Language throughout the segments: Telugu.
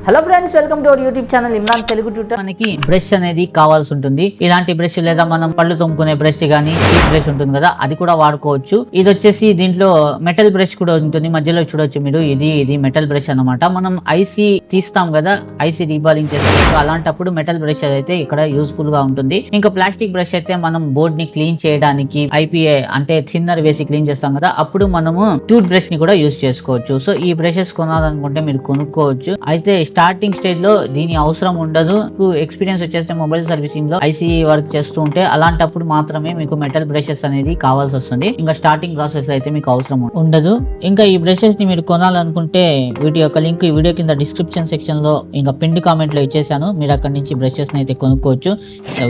Hello friends, welcome to our YouTube channel Imran Telugu tutor. మనకి బ్రష్ అనేది కావాల్సి ఉంటుంది. ఇలాంటి బ్రష్ లేదా మనం పళ్ళు తోముకునే బ్రష్ గానీ ఈ బ్రష్ ఉంటుంది కదా, అది కూడా వాడుకోవచ్చు. ఇది వచ్చేసి దీంట్లో మెటల్ బ్రష్ కూడా ఉంటుంది. మధ్యలో చూడొచ్చు మీరు, ఇది మెటల్ బ్రష్ అన్నమాట. మనం ఐసీ తీస్తాం కదా, ఐసీ రీబాలింగ్ చేస్తాం, అలాంటప్పుడు మెటల్ బ్రష్ అయితే ఇక్కడ యూస్ఫుల్ గా ఉంటుంది. ఇంకా ప్లాస్టిక్ బ్రష్ అయితే మనం బోర్డ్ ని క్లీన్ చేయడానికి ఐపీఏ అంటే థిన్నర్ వేసి క్లీన్ చేస్తాం కదా, అప్పుడు మనము టూత్ బ్రష్ ని కూడా యూస్ చేసుకోవచ్చు. సో ఈ బ్రషెస్ కొనాలనుకుంటే మీరు కొనుక్కోవచ్చు. అయితే స్టార్టింగ్ స్టేజ్ లో దీని అవసరం ఉండదు. ఎక్స్పీరియన్స్ వచ్చేస్తే మొబైల్ సర్వీసింగ్ లో ఐసీ వర్క్ చేస్తూ ఉంటే అలాంటప్పుడు మాత్రమే మీకు మెటల్ బ్రషెస్ అనేది కావాల్సి వస్తుంది. ఇంకా స్టార్టింగ్ ప్రాసెస్ లో అయితే మీకు అవసరం ఉండదు. ఇంకా ఈ బ్రషెస్ ని మీరు కొనాలనుకుంటే వీటి యొక్క లింక్ ఈ వీడియో కింద డిస్క్రిప్షన్ సెక్షన్ లో ఇంకా పిన్ కామెంట్ లో ఇచ్చేసాను. మీరు అక్కడ నుంచి బ్రషెస్ ని అయితే కొనుక్కోవచ్చు.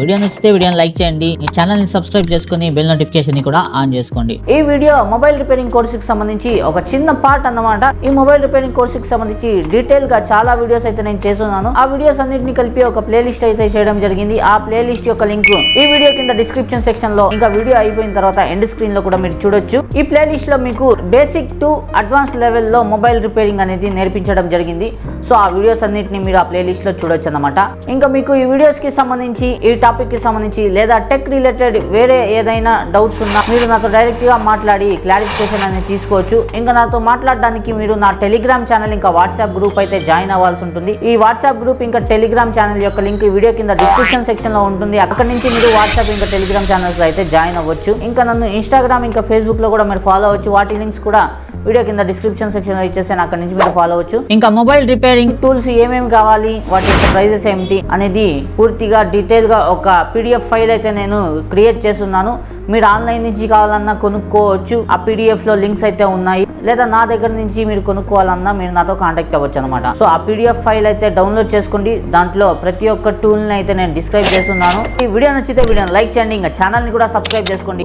వీడియో నచ్చితే వీడియోని లైక్ చేయండి, ఈ ఛానల్ ని సబ్స్క్రైబ్ చేసుకుని బెల్ నోటిఫికేషన్ ని కూడా ఆన్ చేసుకోండి. ఈ వీడియో మొబైల్ రిపేరింగ్ కోర్స్ కి సంబంధించి ఒక చిన్న పార్ట్ అన్నమాట. ఈ మొబైల్ రిపేరింగ్ కోర్స్ కి సంబంధించి డీటెయిల్ గా చాలా వీడియోస్ అయితే నేను చేస్తున్నాను. ఆ వీడియోస్ అన్నిటిని కలిపి ఒక ప్లేలిస్ట్ అయితే చేయడం జరిగింది. ఆ ప్లేలిస్ట్ యొక్క లింక్ ఈ వీడియో కింద డిస్క్రిప్షన్ సెక్షన్ లో, ఇంకా వీడియో అయిపోయిన తర్వాత ఎండ్ స్క్రీన్ లో కూడా మీరు చూడొచ్చు. ఈ ప్లేలిస్ట్ లో మీకు బేసిక్ టు అడ్వాన్స్ లెవెల్ లో మొబైల్ రిపేరింగ్ అనేది నేర్పించడం జరిగింది. సో ఆ వీడియోస్ అన్నిటిని మీరు ఆ ప్లేలిస్ట్ లో చూడొచ్చు అన్నమాట. ఇంకా మీకు ఈ వీడియోస్ కి సంబంధించి, ఈ టాపిక్ కి సంబంధించి లేదా టెక్ రిలేటెడ్ వేరే ఏదైనా డౌట్స్ ఉన్నా మీరు నాతో డైరెక్ట్ గా మాట్లాడి క్లారిఫికేషన్ అనేది తీసుకోవచ్చు. ఇంకా నాతో మాట్లాడడానికి మీరు నా టెలిగ్రామ్ ఛానల్ ఇంకా వాట్సాప్ గ్రూప్ అయితే జాయిన్ అవ్వాల్సి ఉంటుంది. ఈ వాట్సాప్ గ్రూప్ ఇంకా టెలిగ్రామ్ ఛానల్ యొక్క లింక్ ఈ వీడియో కింద డిస్క్రిప్షన్ సెక్షన్ లో ఉంటుంది. అక్కడ నుంచి మీరు వాట్సాప్ ఇంకా టెలిగ్రామ్ ఛానల్స్ అయితే జాయిన్ అవ్వచ్చు. ఇంకా నన్ను ఇన్స్టాగ్రామ్ ఇంకా ఫేస్బుక్ లో కూడా మీరు ఫాలో అవ్వచ్చు. వాటి లింక్స్ కూడా వీడియో కింద డిస్క్రిప్షన్ సెక్షన్ లో ఇచ్చేసాను, అక్కడ నుంచి మీరు ఫాలో అవ్వచ్చు. ఇంకా మొబైల్ రిపేరింగ్ టూల్స్ ఏమేమి కావాలి, వాటి యొక్క ప్రైజెస్ ఏమిటి అనేది పూర్తిగా డీటెయిల్ గా ఒక పీడిఎఫ్ ఫైల్ అయితే నేను క్రియేట్ చేస్తున్నాను. మీరు ఆన్లైన్ నుంచి కావాలన్నా కొనుక్కోవచ్చు. ఆ పీడిఎఫ్ లో లింక్స్ అయితే ఉన్నాయి. లేదా నా దగ్గర నుంచి మీరు కొనుక్కోవాలన్నా మీరు నాతో కాంటాక్ట్ అవ్వచ్చు అనమాట. సో ఆ పీడిఎఫ్ ఫైల్ అయితే డౌన్లోడ్ చేసుకోండి. దాంట్లో ప్రతి ఒక్క టూల్ ని అయితే నేను డిస్క్రైబ్ చేస్తున్నాను. ఈ వీడియో నచ్చితే వీడియోని లైక్ చేయండి, ఇంకా ఛానల్ ని కూడా సబ్స్క్రైబ్ చేసుకోండి.